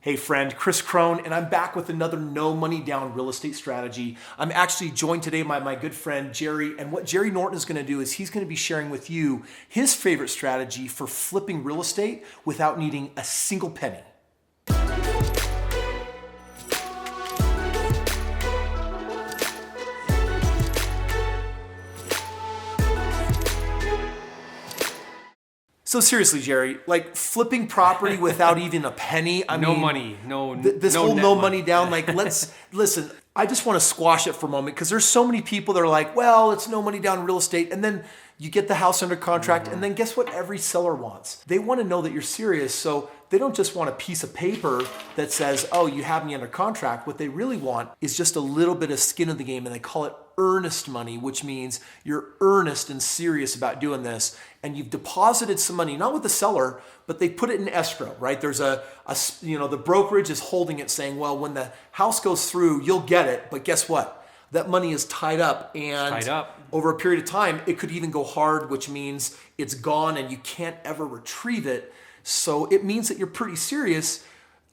Hey friend, Kris Krohn, and I'm back with another no money down real estate strategy. I'm actually joined today by my good friend Jerry, and what Jerry Norton is going to do is he's going to be sharing with you his favorite strategy for flipping real estate without needing a single penny. So seriously, Jerry, like flipping property without even a penny. No money. This whole no money down. Like, let's listen. I just want to squash it for a moment because there's so many people that are like, well, it's no money down real estate, and then you get the house under contract, and then guess what? Every seller wants. They want to know that you're serious. So they don't just want a piece of paper that says, oh, you have me under contract. What they really want is just a little bit of skin in the game, and they call it earnest money, which means you're earnest and serious about doing this, and you've deposited some money, not with the seller, but they put it in escrow, right? There's the brokerage is holding it saying, well, when the house goes through, you'll get it, but guess what? That money is tied up, and over a period of time, it could even go hard, which means it's gone and you can't ever retrieve it. So it means that you're pretty serious.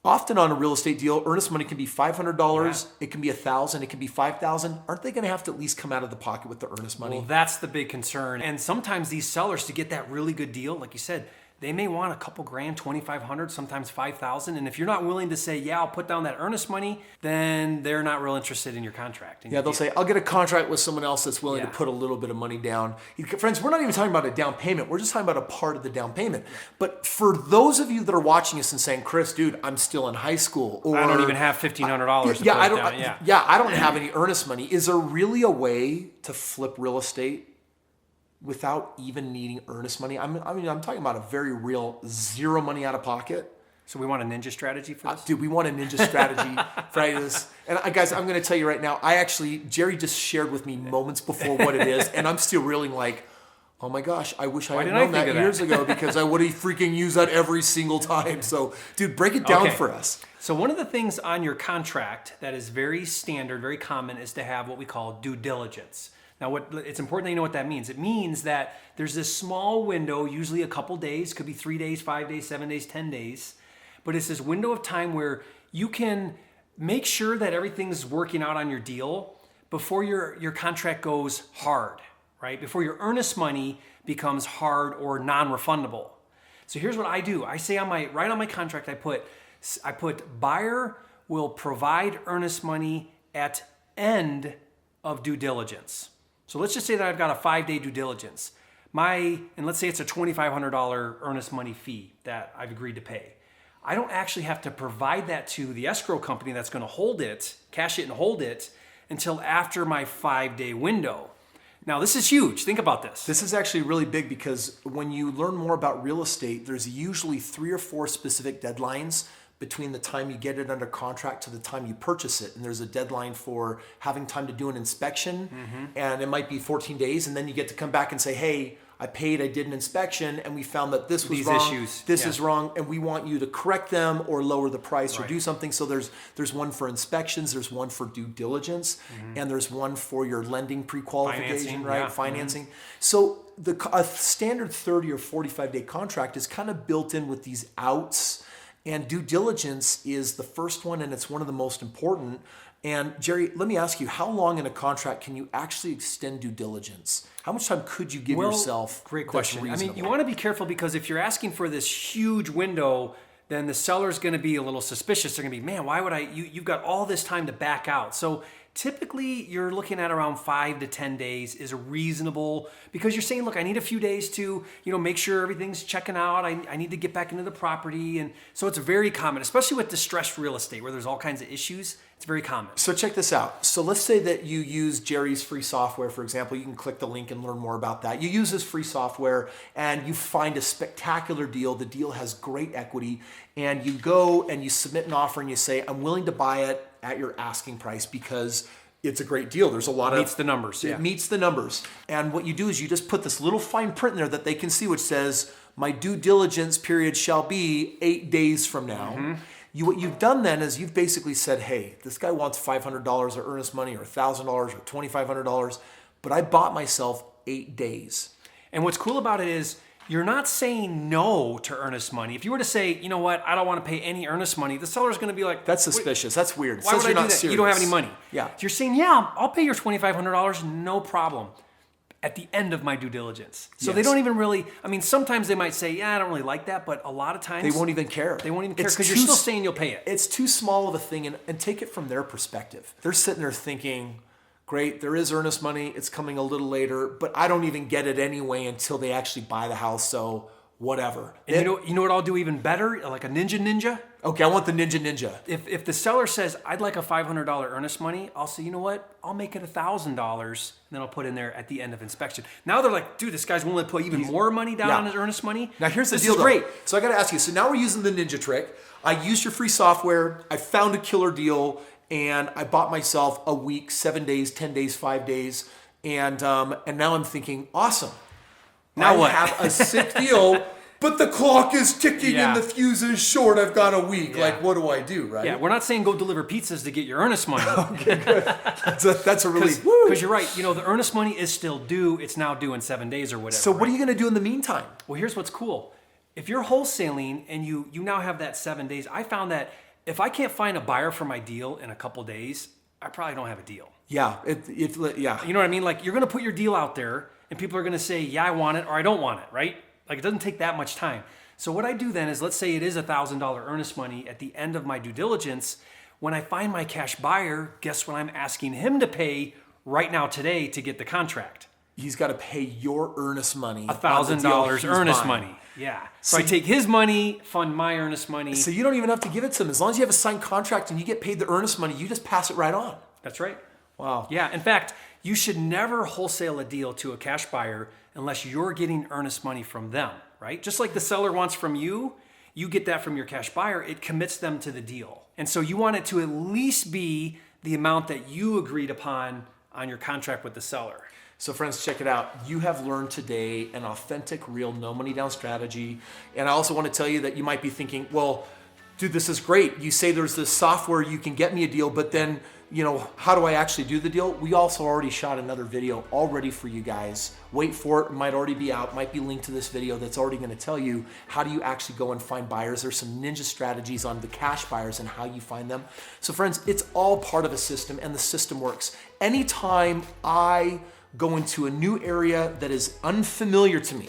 Often on a real estate deal, earnest money can be $500, it can be $1,000, it can be $5,000. Aren't they going to have to at least come out of the pocket with the earnest money? Well, that's the big concern. And sometimes these sellers, to get that really good deal, like you said, they may want a couple grand, $2,500, sometimes $5,000. And if you're not willing to say, yeah, I'll put down that earnest money, then they're not real interested in your contract. They'll say, I'll get a contract with someone else that's willing to put a little bit of money down. Friends, we're not even talking about a down payment. We're just talking about a part of the down payment. But for those of you that are watching us and saying, Kris, dude, I'm still in high school. Or I don't even have $1,500 to put I don't have any earnest money. Is there really a way to flip real estate without even needing earnest money? I'm talking about a very real zero money out of pocket. So we want a ninja strategy for this? Dude, we want a ninja strategy for this. And guys, I'm going to tell you right now, Jerry just shared with me moments before what it is, and I'm still reeling like, oh my gosh, I wish I had known that years ago because I would have freaking used that every single time. So, dude, break it down for us. So one of the things on your contract that is very standard, very common, is to have what we call due diligence. Now, it's important that you know what that means. It means that there's this small window, usually a couple days, could be 3 days, 5 days, 7 days, 10 days, but it's this window of time where you can make sure that everything's working out on your deal before your contract goes hard, right? Before your earnest money becomes hard or non-refundable. So here's what I do. I say right on my contract, I put buyer will provide earnest money at end of due diligence. So let's just say that I've got a 5-day due diligence. And let's say it's a $2,500 earnest money fee that I've agreed to pay. I don't actually have to provide that to the escrow company that's going to hold it, cash it and hold it until after my 5-day window. Now, this is huge. Think about this. This is actually really big because when you learn more about real estate, there's usually 3 or 4 specific deadlines between the time you get it under contract to the time you purchase it. And there's a deadline for having time to do an inspection, and it might be 14 days, and then you get to come back and say, hey, I did an inspection, and we found that this was These wrong, issues. this is wrong, and we want you to correct them or lower the price or do something. So there's one for inspections, there's one for due diligence, and there's one for your lending pre-qualification, financing. So a standard 30 or 45-day contract is kind of built in with these outs. And due diligence is the first one, and it's one of the most important. And Jerry, let me ask you, how long in a contract can you actually extend due diligence? How much time could you give yourself? Great question. You want to be careful because if you're asking for this huge window, then the seller's going to be a little suspicious. They're going to be, man, why would you've got all this time to back out. So typically you're looking at around 5 to 10 days is a reasonable, because you're saying, look, I need a few days to, make sure everything's checking out. I need to get back into the property. And so it's very common, especially with distressed real estate where there's all kinds of issues. It's very common. So check this out. So let's say that you use Jerry's free software, for example. You can click the link and learn more about that. You use this free software and you find a spectacular deal. The deal has great equity, and you go and you submit an offer and you say, I'm willing to buy it at your asking price because it's a great deal. There's a lot of... Meets the numbers. It meets the numbers. And what you do is you just put this little fine print in there that they can see, which says, my due diligence period shall be 8 days from now. What you've done then is you've basically said, hey, this guy wants $500 of earnest money or $1,000 or $2,500, but I bought myself 8 days. And what's cool about it is You're not saying no to earnest money. If you were to say, you know what, I don't want to pay any earnest money, the seller's going to be like, That's suspicious. That's weird. It why says would I you're do not that? serious. You don't have any money. Yeah. If you're saying, yeah, I'll pay your $2,500, no problem, at the end of my due diligence. So they Yes. don't even really, I mean, sometimes they might say, yeah, I don't really like that, but a lot of times They won't even care. They won't even care It's because you're too still s- saying you'll pay it. It's too small of a thing, and take it from their perspective. They're sitting there thinking, great, there is earnest money. It's coming a little later, but I don't even get it anyway until they actually buy the house. So whatever. And you know what I'll do even better, like a ninja? Okay, I want the ninja. If the seller says, I'd like a $500 earnest money, I'll say, you know what? I'll make it $1,000, and then I'll put in there at the end of inspection. Now they're like, dude, this guy's willing to put even more money down on his earnest money. Now here's the This deal, is though. great. So I got to ask you. So now we're using the ninja trick. I used your free software. I found a killer deal, and I bought myself a week, 7 days, 10 days, 5 days, and now I'm thinking, awesome. Now what? I have a sick deal. But the clock is ticking Yeah. and the fuse is short. I've got a week. Yeah. Like, what do I do, right? Yeah, we're not saying go deliver pizzas to get your earnest money. That's a really... Because you're right. You know, the earnest money is still due. It's now due in 7 days or whatever. So what are you going to do in the meantime? Well, here's what's cool. If you're wholesaling and you now have that 7 days, I found that if I can't find a buyer for my deal in a couple days, I probably don't have a deal. Yeah, yeah. You know what I mean? Like, you're going to put your deal out there and people are going to say, yeah, I want it or I don't want it, right? Like, it doesn't take that much time. So what I do then is, let's say it is $1,000 earnest money at the end of my due diligence. When I find my cash buyer, guess what I'm asking him to pay right now today to get the contract? He's got to pay your earnest money. $1,000 earnest money. Yeah. So I take his money, fund my earnest money. So you don't even have to give it to him. As long as you have a signed contract and you get paid the earnest money, you just pass it right on. That's right. Wow. Yeah. In fact, you should never wholesale a deal to a cash buyer unless you're getting earnest money from them, right? Just like the seller wants from you, you get that from your cash buyer. It commits them to the deal. And so you want it to at least be the amount that you agreed upon on your contract with the seller. So friends, check it out. You have learned today an authentic, real, no money down strategy. And I also want to tell you that you might be thinking, well, dude, this is great. You say there's this software, you can get me a deal, but then, how do I actually do the deal? We also already shot another video already for you guys. Wait for it. It might already be out. Might be linked to this video that's already going to tell you how do you actually go and find buyers. There's some ninja strategies on the cash buyers and how you find them. So friends, it's all part of a system, and the system works. Anytime I go into a new area that is unfamiliar to me,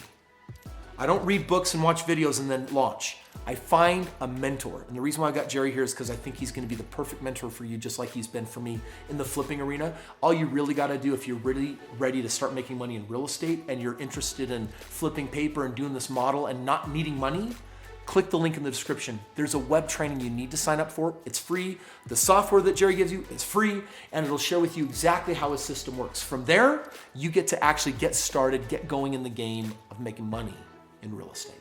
I don't read books and watch videos and then launch. I find a mentor. And the reason why I got Jerry here is because I think he's going to be the perfect mentor for you, just like he's been for me in the flipping arena. All you really got to do, if you're really ready to start making money in real estate and you're interested in flipping paper and doing this model and not needing money, click the link in the description. There's a web training you need to sign up for. It's free. The software that Jerry gives you is free, and it'll share with you exactly how his system works. From there, you get to actually get started, get going in the game of making money in real estate.